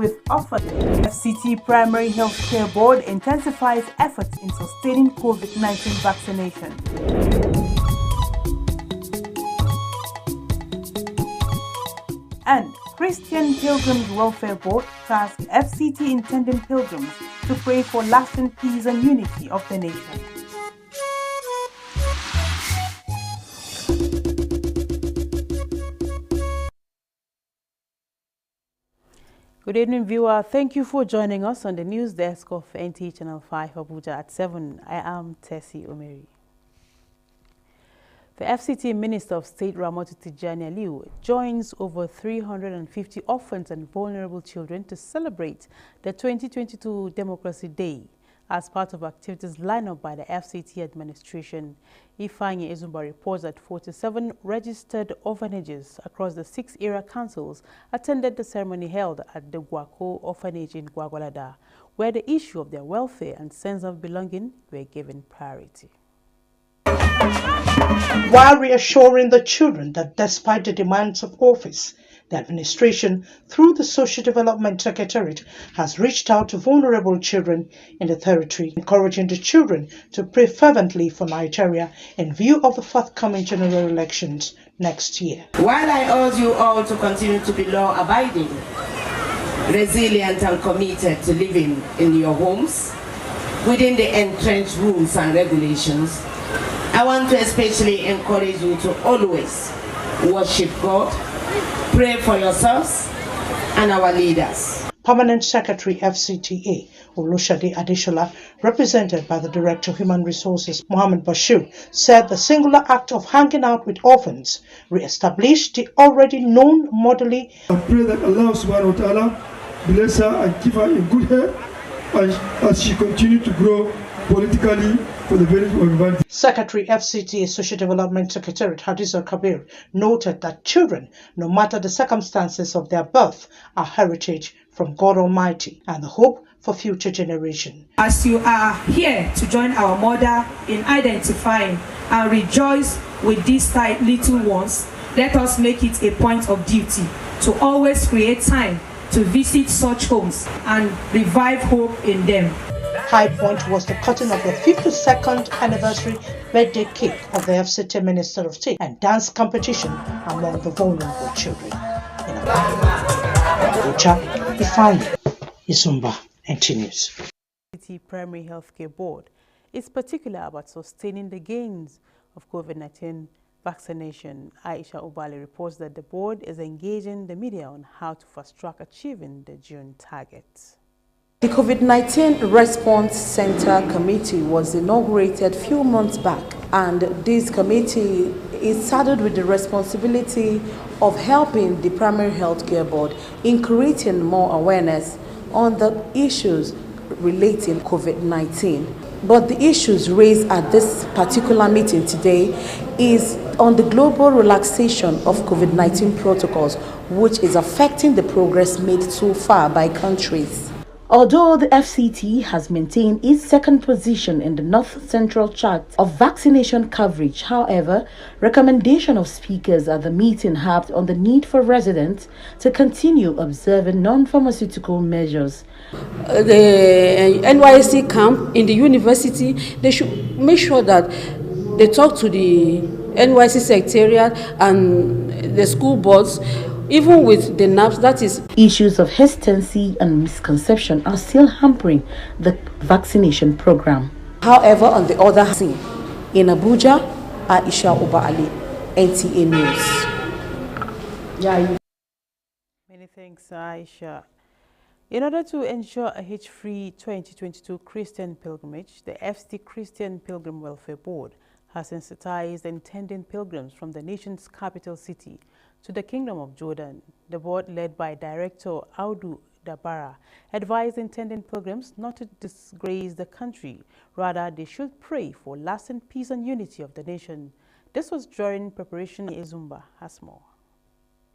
with offers. FCT Primary Healthcare Board intensifies efforts in sustaining COVID-19 vaccination. And Christian Pilgrims Welfare Board tasks FCT intending pilgrims to pray for lasting peace and unity of the nation. Good evening, viewer. Thank you for joining us on the news desk of NT Channel 5 Abuja at 7. I am Tessie Omeri. The FCT Minister of State Ramotu Tijani Aliu joins over 350 orphans and vulnerable children to celebrate the 2022 Democracy Day as part of activities lined up by the FCT administration. Ifeanyi Ezumba reports that 47 registered orphanages across the 6 area councils attended the ceremony held at the Guako Orphanage in Gwagwalada, where the issue of their welfare and sense of belonging were given priority. While reassuring the children that despite the demands of office, the administration, through the Social Development Secretariat, has reached out to vulnerable children in the territory, encouraging the children to pray fervently for Nigeria in view of the forthcoming general elections next year. While I urge you all to continue to be law-abiding, resilient and committed to living in your homes, within the entrenched rules and regulations, I want to especially encourage you to always worship God, pray for yourselves and our leaders. Permanent Secretary FCTA Olushade Adeshola, represented by the Director of Human Resources Mohammed Bashir, said the singular act of hanging out with orphans re-established the already known model. I pray that Allah subhanahu wa ta'ala bless her and give her a good health as she continues to grow politically for the benefit of everybody. Secretary FCTA Social Development Secretariat Hadiza Kabir noted that children, no matter the circumstances of their birth, are heritage from God Almighty and the hope for future generations. As you are here to join our mother in identifying and rejoice with these little ones, let us make it a point of duty to always create time to visit such homes and revive hope in them. High point was the cutting of the 52nd anniversary birthday cake of the FCT Minister of State and dance competition among the vulnerable children. In Abuja, Ifeanyi Ezumba, NT News. The Primary Healthcare Board is particular about sustaining the gains of COVID-19 vaccination. Aisha Ubali reports that the board is engaging the media on how to fast-track achieving the June targets. The COVID-19 Response Center Committee was inaugurated a few months back, and this committee is saddled with the responsibility of helping the Primary Healthcare Board in creating more awareness on the issues relating to COVID-19. But the issues raised at this particular meeting today is on the global relaxation of COVID-19 protocols, which is affecting the progress made so far by countries. Although the FCT has maintained its second position in the North Central chart of vaccination coverage, however, recommendation of speakers at the meeting harped on the need for residents to continue observing non-pharmaceutical measures. The NYSC camp in the university, they should make sure that they talk to the NYSC secretariat and the school boards. Even with the NAPS, that is... Issues of hesitancy and misconception are still hampering the vaccination program. However, on the other hand, in Abuja, Aisha Ubali, NTA News. Many thanks, Aisha. In order to ensure a hitch-free 2022 Christian pilgrimage, the FCT Christian Pilgrim Welfare Board has sensitized intending pilgrims from the nation's capital city to the Kingdom of Jordan. The board, led by Director Audu Dabara, advised intending pilgrims not to disgrace the country. Rather, they should pray for lasting peace and unity of the nation. This was during preparation. Ezumba has more.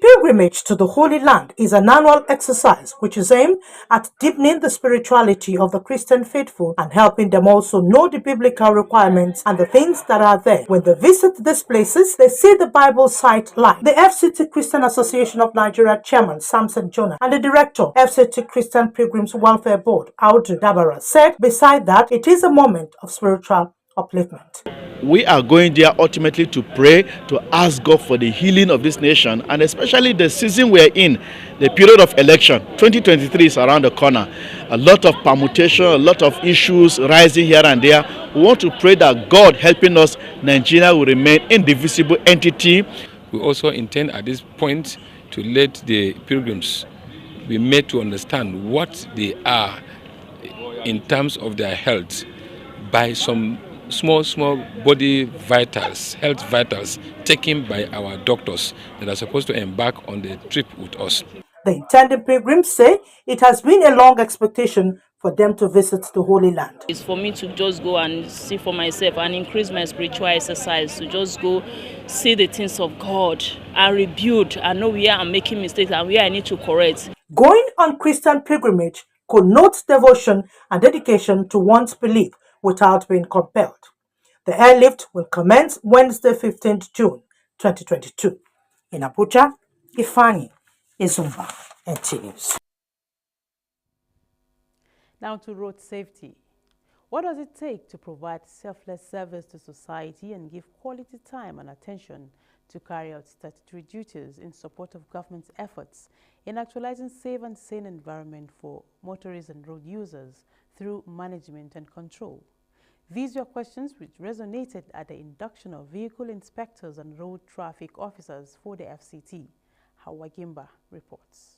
pilgrimage to the Holy Land is an annual exercise which is aimed at deepening the spirituality of the Christian faithful and helping them also know the biblical requirements and the things that are there. When they visit these places, they see the Bible site live. The FCT Christian Association of Nigeria Chairman Samson Jonah and the Director, FCT Christian Pilgrims Welfare Board, Audu Dabara, said beside that, it is a moment of spiritual upliftment. We are going there ultimately to pray, to ask God for the healing of this nation, and especially the season we're in, the period of election. 2023 is around the corner. A lot of permutation, a lot of issues rising here and there. We want to pray that God helping us, Nigeria will remain indivisible entity. We also intend at this point to let the pilgrims be made to understand what they are in terms of their health by some small body vitals, health vitals taken by our doctors that are supposed to embark on the trip with us. The intended pilgrims say it has been a long expectation for them to visit the Holy Land. It's for me to just go and see for myself and increase my spiritual exercise, to just go see the things of God and rebuild and know where I'm making mistakes and where I need to correct. Going on Christian pilgrimage connotes devotion and dedication to one's belief without being compelled. The airlift will commence Wednesday, 15th June 2022. In Abuja, Ifani Izumba, NT News. Now to road safety. What does it take to provide selfless service to society and give quality time and attention to carry out statutory duties in support of government's efforts in actualizing safe and sane environment for motorists and road users through management and control? These were questions which resonated at the induction of vehicle inspectors and road traffic officers for the FCT. Hawa Gimba reports.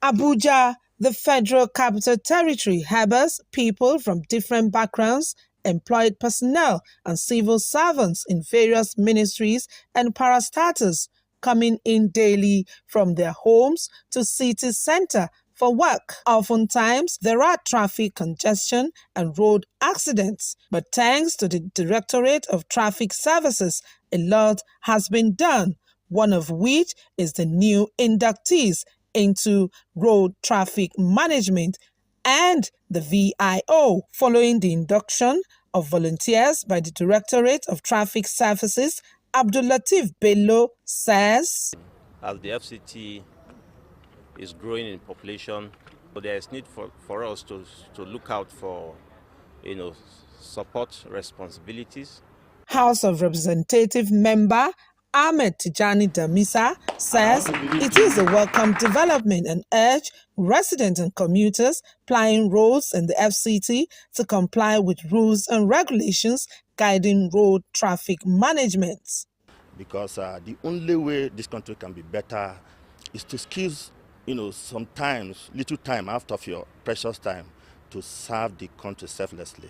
Abuja, the Federal Capital Territory, harbors people from different backgrounds, employed personnel and civil servants in various ministries and parastatals coming in daily from their homes to city center for work. Oftentimes, there are traffic congestion and road accidents, but thanks to the Directorate of Traffic Services, a lot has been done, one of which is the new inductees into road traffic management and the VIO. Following the induction of volunteers by the Directorate of Traffic Services, Abdulatif Bello says, as the FCT is growing in population, so there is need for us to look out for, support responsibilities. House of Representative member Ahmed Tijani Damisa says it is a welcome development and urge residents and commuters plying roads in the FCT to comply with rules and regulations guiding road traffic management. Because the only way this country can be better is to skills, sometimes little time out of your precious time to serve the country selflessly.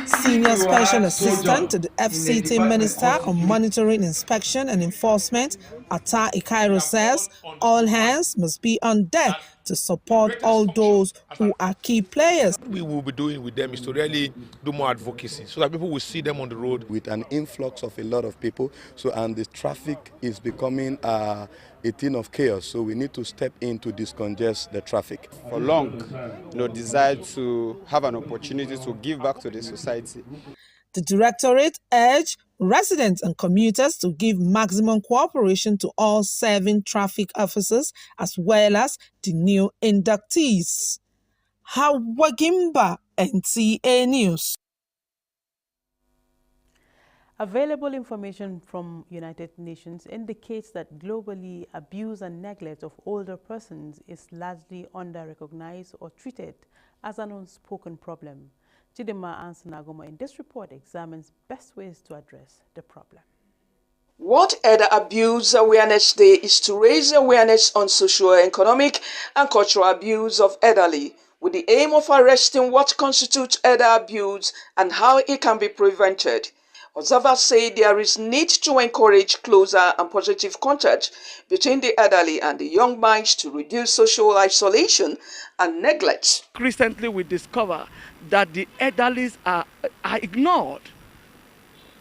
Senior Special Assistant to the FCT Minister on Monitoring, Inspection and Enforcement, Atta Ikairo says all hands must be on deck to support all those who are key players. What we will be doing with them is to really do more advocacy so that people will see them on the road. With an influx of a lot of people, and the traffic is becoming a thing of chaos, so we need to step in to discongest the traffic. For long, desire to have an opportunity to give back to the society. The Directorate urged residents and commuters to give maximum cooperation to all serving traffic officers as well as the new inductees. Hawa Gimba, NTA News. Available information from United Nations indicates that globally, abuse and neglect of older persons is largely under-recognized or treated as an unspoken problem. Chidema Ansanagoma in this report examines best ways to address the problem. World Elder Abuse Awareness Day is to raise awareness on socio-economic and cultural abuse of elderly, with the aim of arresting what constitutes elder abuse and how it can be prevented. Observers say there is need to encourage closer and positive contact between the elderly and the young minds to reduce social isolation and neglect. Recently, we discover that the elderly are ignored.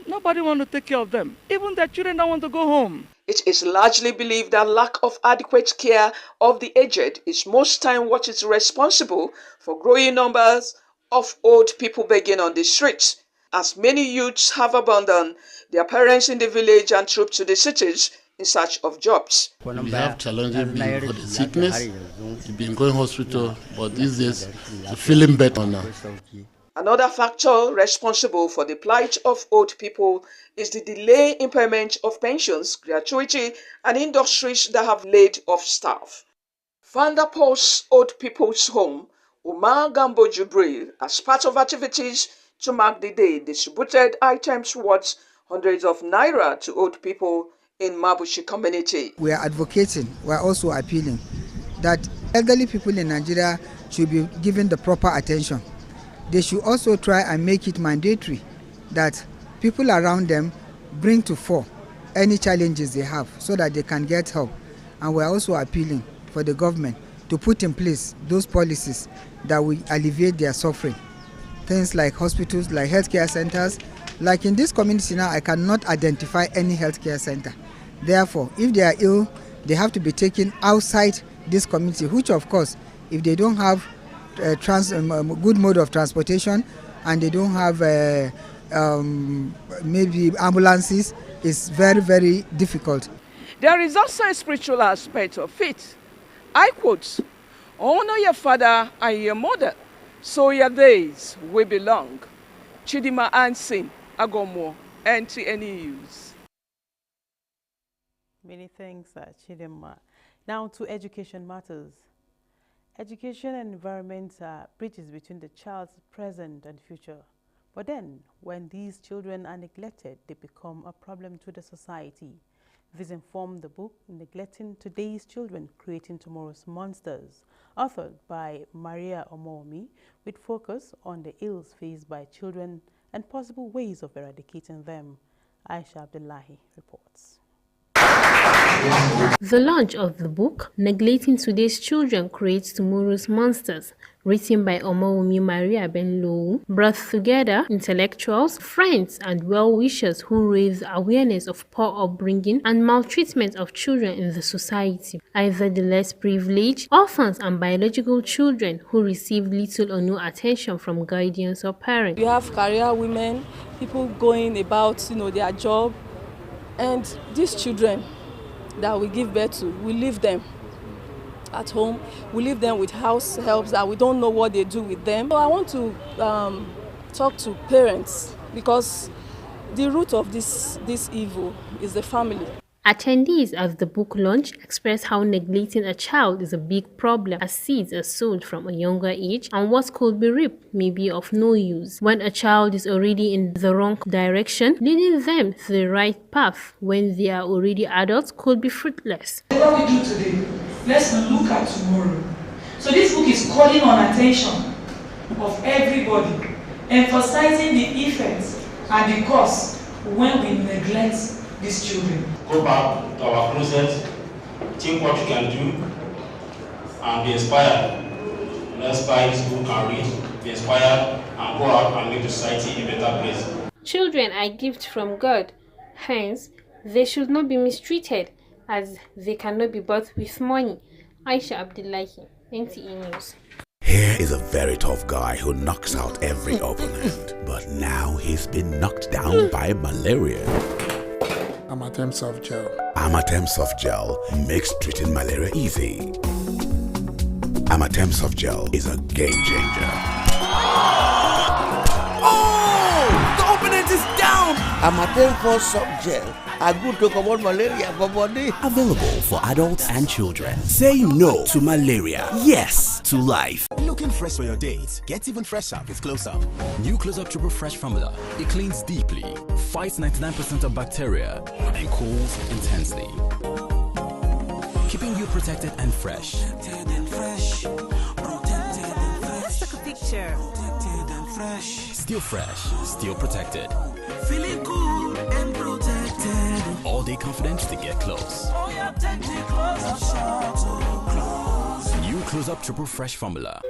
Nobody wants to take care of them. Even their children don't want to go home. It is largely believed that lack of adequate care of the aged is most time what is responsible for growing numbers of old people begging on the streets, as many youths have abandoned their parents in the village and trooped to the cities in search of jobs. We have challenges for the sickness. You've been going hospital, but these days you're feeling better now. Another factor responsible for the plight of old people is the delay in payment of pensions, gratuity, and industries that have laid off staff. Founder Post Old People's Home, Umar Gambo Jubril, as part of activities to mark the day, distributed items worth hundreds of naira to old people in Mabushi community. We are advocating, we are also appealing that elderly people in Nigeria should be given the proper attention. They should also try and make it mandatory that people around them bring to fore any challenges they have so that they can get help. And we are also appealing for the government to put in place those policies that will alleviate their suffering. Things like hospitals, like healthcare centers. Like in this community now, I cannot identify any healthcare center. Therefore, if they are ill, they have to be taken outside this community, which of course, if they don't have good mode of transportation and they don't have maybe ambulances, it's very, very difficult. There is also a spiritual aspect of it. I quote, "Honor your father and your mother, so your days will be long." Chidima Ansin, Agomo, NTN News. Many thanks, Chidima. Now to education matters. Education and environment are bridges between the child's present and future. But then, when these children are neglected, they become a problem to the society. This informed the book, Neglecting Today's Children, Creating Tomorrow's Monsters, authored by Maria Omomi, with focus on the ills faced by children and possible ways of eradicating them. Aisha Abdullahi reports. The launch of the book, Neglecting Today's Children Creates Tomorrow's Monsters, written by Omoumi Maria Benlou, brought together intellectuals, friends, and well-wishers who raise awareness of poor upbringing and maltreatment of children in the society, either the less privileged, orphans, and biological children who receive little or no attention from guardians or parents. You have career women, people going about, their job, and these children that we give birth to, we leave them at home, we leave them with house helps that we don't know what they do with them. So I want to talk to parents because the root of this evil is the family. Attendees at the book launch expressed how neglecting a child is a big problem as seeds are sowed from a younger age and what could be reaped may be of no use. When a child is already in the wrong direction, leading them to the right path when they are already adults could be fruitless. What we do today, let's look at tomorrow. So this book is calling on attention of everybody, emphasizing the effects and the cause when we neglect these children. Go back to our closet, think what you can do, and be inspired. Let's buy this book and read, be inspired, and go out and make the society a better place. Children are gifts from God, hence, they should not be mistreated as they cannot be bought with money. Aisha Abdullahi, NTE News. Here is a very tough guy who knocks out every opponent, but now he's been knocked down by malaria. Amatem Soft Gel. Amatem Soft Gel makes treating malaria easy. Amatem Soft Gel is a game changer. Oh! The opponent is down! Amatem Soft Gel are good to combat malaria for body. Available for adults and children. Say no to malaria. Yes to life. Looking fresh for your dates? Get even fresher with Close Up. New Close Up Triple Fresh formula. It cleans deeply, fights 99% of bacteria, and cools intensely, keeping you protected and fresh. Protected and fresh. Protected and fresh. Let's take a picture. Protected and fresh. Still fresh, still protected. Feeling cool and protected. All day confidence to get close. Oh yeah, take me closer, so close. New Close Up Triple Fresh formula.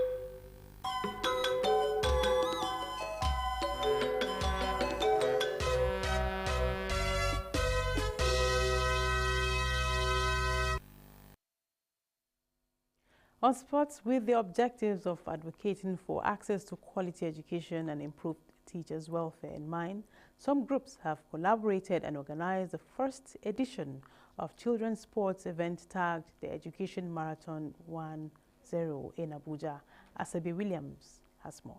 On sports, with the objectives of advocating for access to quality education and improved teachers' welfare in mind, some groups have collaborated and organized the first edition of children's sports event tagged the Education Marathon 1-0 in Abuja. Asabi Williams has more.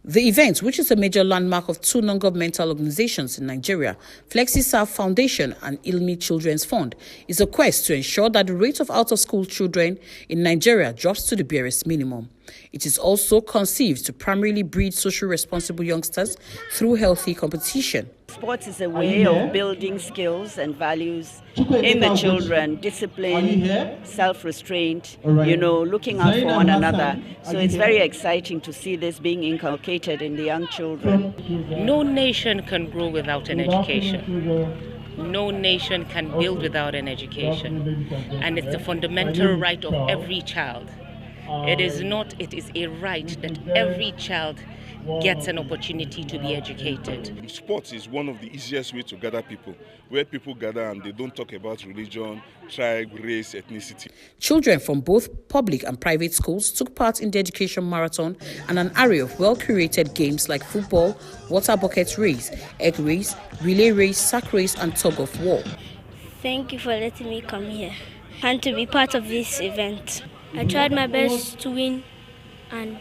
The event, which is a major landmark of two non-governmental organizations in Nigeria, FlexiServe Foundation and Ilmi Children's Fund, is a quest to ensure that the rate of out-of-school children in Nigeria drops to the barest minimum. It is also conceived to primarily breed socially responsible youngsters through healthy competition. Sports is a way of building skills and values in the children, discipline, self-restraint, looking out for one another. So it's very exciting to see this being inculcated in the young children. No nation can grow without an education. No nation can build without an education. And it's the fundamental right of every child. It is a right that every child gets an opportunity to be educated. Sports is one of the easiest ways to gather people, where people gather and they don't talk about religion, tribe, race, ethnicity. Children from both public and private schools took part in the education marathon and an array of well-curated games like football, water bucket race, egg race, relay race, sack race, and tug of war. Thank you for letting me come here and to be part of this event. I tried my best to win and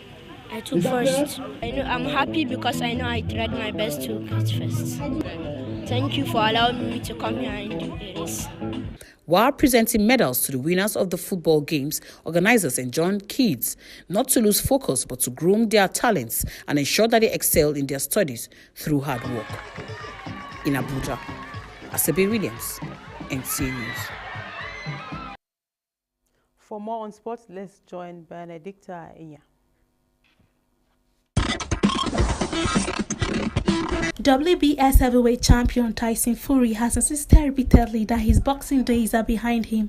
I took first. I'm happy because I know I tried my best to get first. Thank you for allowing me to come here and do the race. While presenting medals to the winners of the football games, organizers enjoined kids not to lose focus but to groom their talents and ensure that they excel in their studies through hard work. In Abuja, Asabe Williams, NTA News. For more on sports, let's join Benedicta Inya. WBS heavyweight champion Tyson Fury has insisted repeatedly that his boxing days are behind him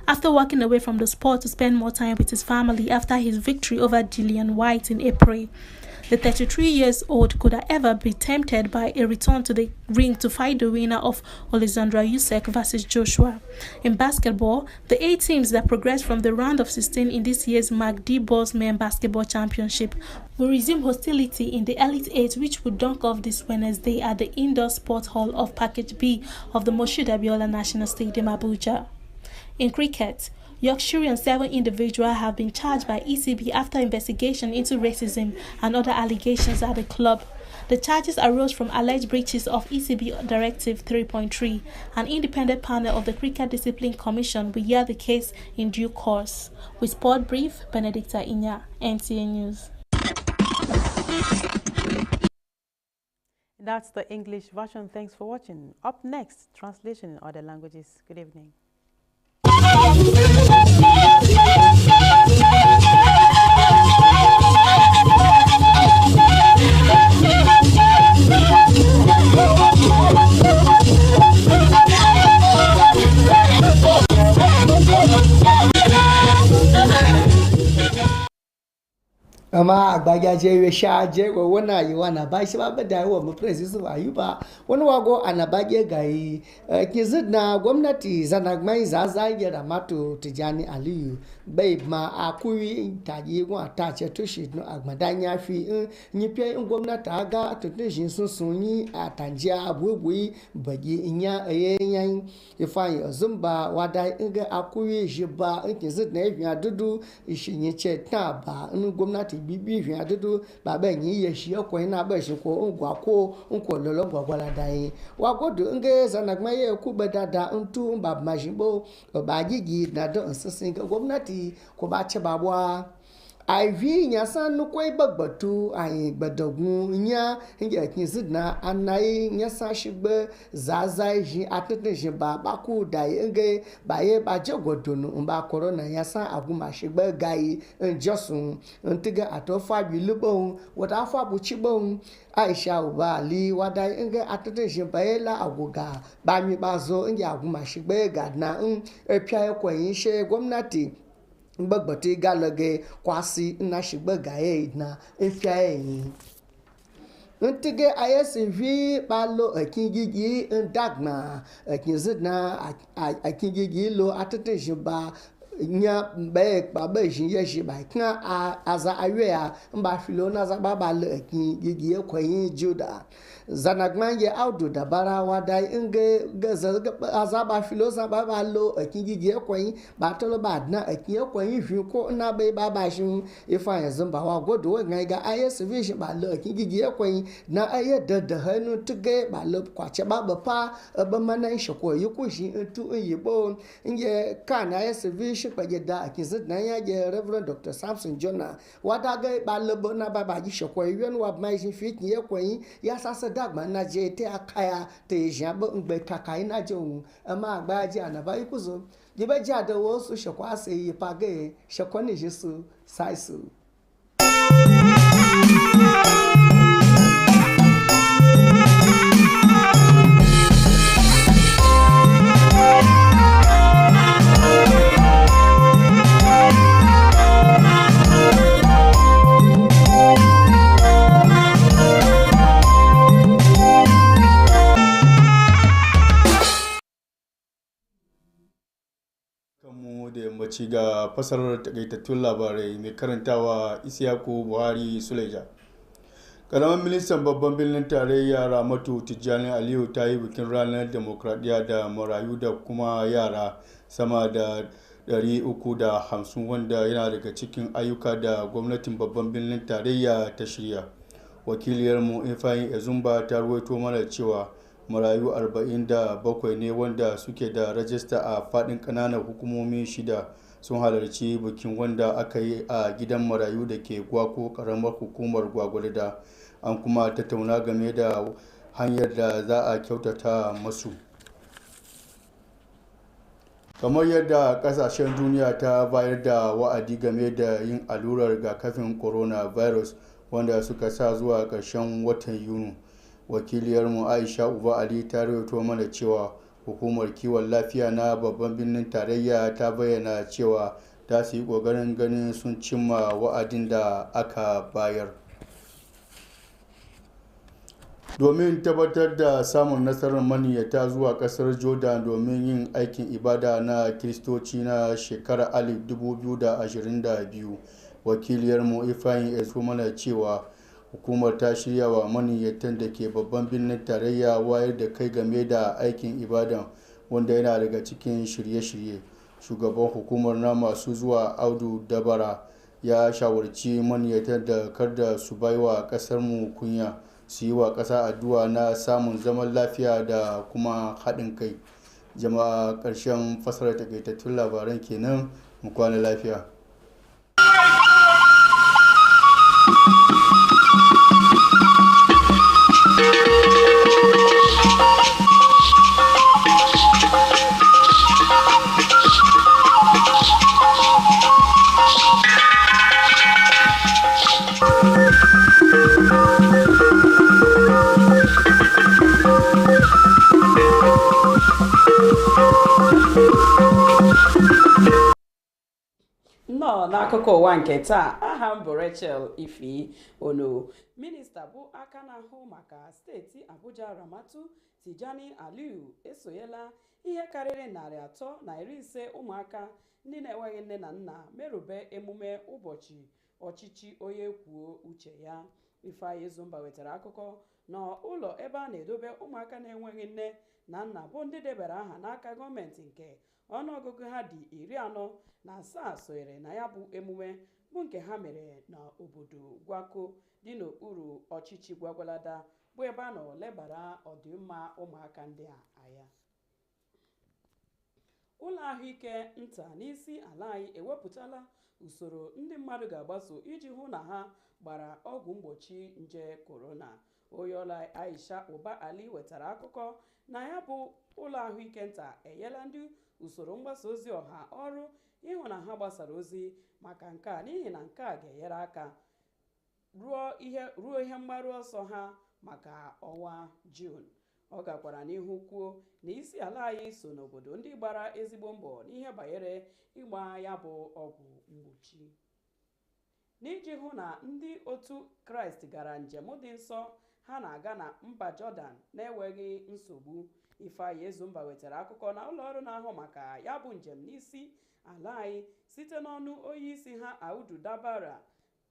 after walking away from the sport to spend more time with his family after his victory over Dillian White in April. The 33-year-old could however be tempted by a return to the ring to fight the winner of Alexandra Usyk versus Joshua. In basketball, the 8 teams that progressed from the round of 16 in this year's MACD Boys Men Basketball Championship will resume hostility in the Elite 8, which will dunk off this Wednesday at the Indoor Sports Hall of Package B of the Moshood Abiola National Stadium, Abuja. In cricket, Yorkshirean 7 individuals have been charged by ECB after investigation into racism and other allegations at the club. The charges arose from alleged breaches of ECB Directive 3.3. An independent panel of the Cricket Discipline Commission will hear the case in due course. With Sport Brief, Benedicta Inya, NTA News. That's the English version. Thanks for watching. Up next, translation in other languages. Good evening. Ama agbajaje we shaje we wona yi wana ba shi ba da wa mu president Ayuba wani wago anabaje gai kizid na gwamnati zana mai zazaye da mato Tijani Aliyu bai ma akuyi taji wa ta ce to shi no agmadanya fi nyipe gwamnati aga to shi sunsunyi atanjia abubuyi bagi inya yan ifan zumba wada inga akuyi jiba kizid na yi adudu ishinye ce ta ba gwamnati bibi hwia dodo ba ba nyi ye shi okwen na ba shi ko ngwa ko nko lolo gwagwala dai wa godo nge zanagma ye ku bedada ntu ba majimbo ba gigi na do nsisin gwamnati ko ba ce babwa Ivi nyasan nukwai bagbatu ayi gbadagun nya nge kinsidna anai nyasa shigbe zazai ji atete ji ba baku dai nge baye ba jegodonu mba corona nyasa aguma shigbe gai njosun ntiga atofa bilubo wata fa buchibo Aisha ubali wadai nge atete ji baela aguga ba mi bazo nge aguma shigbe gadna epia ekwen she gwamnati Mbagbati galage kwasi na shigbaga na efia yin ntige ISV balo akingigi ndagma akinzidna akingigi lo atete jiba nya mbe ba ba jin ye ji ba kan aza awe ya mba filo na za ba le kin gigi e kwen juda zanagman ye audu da bara wada inge gaza aza ba filo za ba lo kin gigi e kwen ba to ba na kin e kwen fi ko na be ba shin ifa ya zamba wa godo ngai ga aye service ba lo kin gigi e kwen na aye da hanu tuge ba lo kwache ba pa ba mana shi ko yi ko shi tu yi bon inge kana aye service ba je da kin zid na ya je Reverend Dr. Samson Jonah wada ga ba lo na ba ji shi ko yen wa mai shi fi kin e kwen ya sasa dagma na je te akaya te jabo ngbe kakai na je un ama agba je anaba ikuzo jibe je adawo su shekwa se yi page shekwa ni jesu saisu kanmu da yammaci ga fasarar takaitattun labarai mai karantawa Isiyaku Buhari Suleja. Karamar ministan babban birnin tarayya Ramatu Tijjani Aliyu ta yi bikin ranar demokradiyya da marayu da kuma yara sama da 350 wanda yana daga cikin ayyuka da gwamnatin babban birnin tarayya ta shirya. Wakiliyarmu Ifeanyi Ezumba ta ruwaito mana cewa marayu 47 ne wanda suke da rajista a faɗin ƙananan hukumomi 6 sun halarci bikin wanda aka yi a gidan marayu da ke Gwako ƙaramar hukumar Gwagwalada. An kuma tattauna game da hanyar da za a kyautata masu. Kamar yadda ƙasashen duniya ta bayar da wa'adi game da yin allurar rigakafin coronavirus wanda suka sa zuwa ƙarshen watan Yuni. Wakiliyarmu Aisha Uba Ali ta rawaito mana cewa hukumar kiwon lafiya na babban birnin tarayya ta bayyana cewa ta su yi ƙoƙarin ganin sun cimma wa'adin da aka bayar. Domin tabbatar da samun nasarar maniyyata zuwa ƙasar Jordan domin yin aikin ibada na Kiristoci na shekarar 2022, wakiliyarmu Ifeanyi ya mana cewa hukumar ta shirya wa maniyyatan da ke babban birnin tarayya wayar da kai game da aikin ibadan wanda yana daga cikin shirye-shirye. Shugaban hukumar na masu zuwa Audu Dabara ya shawarci maniyyatan da kada su baiwa kasar mu kunya, su yi wa ƙasa addu'a na samun zaman lafiya da kuma haɗin kai. Jama'a, ƙarshen fasarar takaitattun labaran kenan, mu kwana lafiya. Nnọọ n'akụkọ ụwa nke taa, aha m bụ Rachel Ifi Ono. Minista bụ aka na-ahụ maka steeti Abuja Ramatu Tijjani Aliyu esoyela ihe karịrị 350 ụmụaka ndị na-enweghị nne na nna merube emume ụbọchị ọchịchị onye kwuo uche ya. Ifeanyi Ezumba wetara akụkọ na ụlọ ebe a na-edobe ụmụaka na-enweghị nne na nna bụ ndị debara aha n'aka gọọmenti nke ọnụọgụgụ ha dị 47 sonyere na ya bụ emume bụ nke ha mere n'obodo Gwako dị n'okpuru ọchịchị Gwagwalada bụ ebe a nọ lebara ọdịmma ụmụaka ndị a anya. Ụlọ ahụike nta n'isi ala anyị ewepụtala usoro ndị mmadụ ga-agbaso iji hụ na ha gbara ọgwụ mgbochi nje korona. Onyeọla Aisha Uba Ali wetara akụkọ na ya bụ ụlọ ahụike nta enyela ndị usoro mgbasa ozi ọha ọrụ ịhụ na ha gbasara ozi maka nke a n'ihi na nke a ga-enyere aka ruo ihe mgbaru ọsọ ha maka ọnwa Juun. Ọ gakwara n'ihu kwuo na isi ala anyị so n'obodo ndị gbara ezigbo mbọ n'ihe banyere ịgba ya bụ ọgwụ mgbochi. N'iji hụ na ndị otu Kraịst gara njem dị nsọ ha na-aga na mba Jọdan na-enweghị nsogbu, Ifeanyi Ezumba wetara akụkọ na ụlọọrụ na-ahụ maka ya bụ njem n'isi ala anyị site n'ọnụ onye isi ha Audu Dabara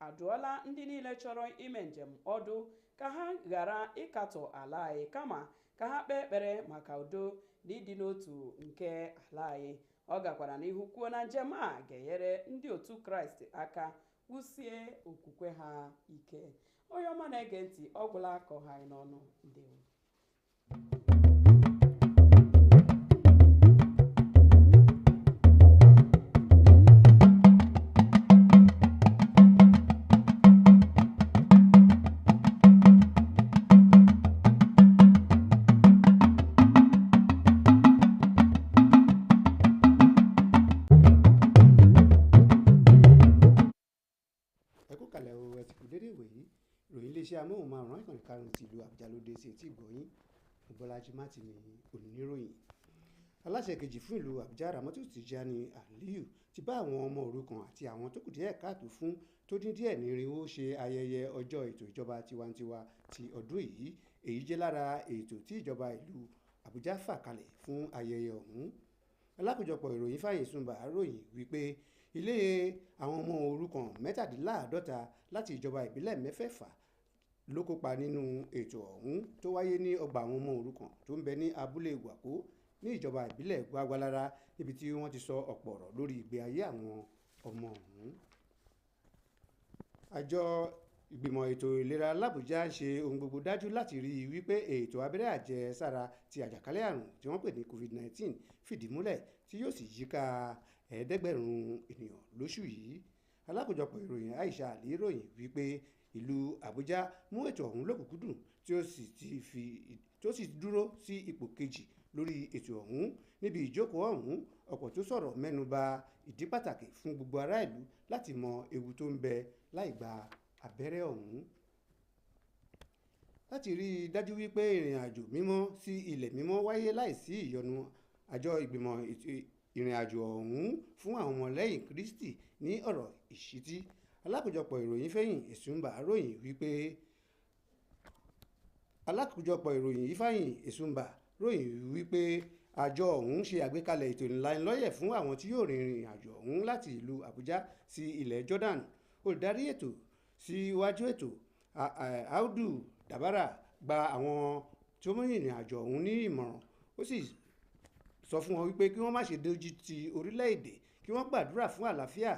adụọla ndị niile chọrọ ime njem ọdụ ka ha ghara ịkatọ ala anyị kama ka ha kpee ekpere maka udo na ịdị n'otu nke ala anyị. Ọ gakwara n'ihu kwuo na njem a ga-enyere ndị otu Kraịst aka wusie okwukwe ha ike. Onye ọma na-ege ntị, ọ gwụla ka ọha anyị n'ọnụ. Ndewo. Ìròyìn iléeṣẹ́ amóhùnmáwòrán ìkànnì karùn-ún ti ìlú Àbújá ló dé sí etí ìgbọ̀nyín. Bọ́lájí Mátì ní oníròyìn. Aláṣẹ kejì fún ìlú Àbújá Ramatu Tijani Aliyu ti bá àwọn ọmọ òrukàn àti àwọn tó kù díẹ̀ káàtó fún tó dín díẹ̀ ní 400 ṣe ayẹyẹ ọjọ́ ètò ìjọba tiwantiwa ti ọdún yìí. Èyí jẹ́ lára ètò tí ìjọba ìlú Àbújá fà kalẹ̀ fún ayẹyẹ ọ̀hún. Alákòjọpọ̀ ìròyìn Fáyìn Súnbà ròyìn wípé ilé àwọn ọmọ òrukàn 57 láti ìjọba ìbílẹ̀ 6 ló kópa nínú ètò ọ̀hún tó wáyé ní ọgbà àwọn ọmọ òrukàn tó ń bẹ ní abúlé Gwàkó ní ìjọba ìbílẹ̀ Gwagwalara, níbi tí wọ́n ti sọ ọ̀pọ̀ ọ̀rọ̀ lórí ìgbé ayé àwọn ọmọ ọ̀hún. Àjọ ìgbìmọ̀ ètò ìlera l'Àbújá ń ṣe ohun gbogbo dájú láti rí i wípé ètò abẹ́rẹ́ àjẹsára ti àjàkálẹ̀ àrùn tí wọ́n pè ní COVID-19 fìdí múlẹ̀ tí yóò sì yíká 500,000 ènìyàn lóṣù yìí. Alákòjọpọ̀ ìròyìn Aisha Ali ròyìn wípé ìlú Àbújá mú ètò ọ̀hún lọ́kùnkúndùn tí ó sì dúró sí ipò kejì lórí ètò ọ̀hún. Níbi ìjókòó ọ̀hún, ọ̀pọ̀ tó sọ̀rọ̀ mẹ́nuba ìdí pàtàkì fún gbogbo ará ìlú láti mọ ewu tó ń bẹ láì gba abẹ́rẹ́ ọ̀hún. Láti rí i dájú wípé ìrìn àjò mímọ́ sí ilẹ̀ mímọ́ wáyé láìsí ìyọnu, àjọ ìgbìmọ̀ ìrìn àjò ọ̀hún fún àwọn ọmọlẹ́yìn Kristi ní ọ̀rọ̀ ìṣítí. Alákòjọpọ̀ ìròyìn Fẹ́yìn Èsúnbà ròyìn wípé àjọ ọ̀hún ṣe àgbékalẹ̀ ètò ìlanilọ́yẹ̀ fún àwọn tí yóò rin ìrìn àjò ọ̀hún láti ìlú Àbújá sí ilẹ̀ Jordan. Olùdarí ètò síwájú ètò Audu Dabara gba àwọn tí ó mú ìrìn àjò ọ̀hún ní ìmọ̀ràn. Ó sì sọ fún wọn wípé kí wọ́n má ṣe dojú ti orílẹ̀-èdè, kí wọ́n gbàdúrà fún àlàáfíà,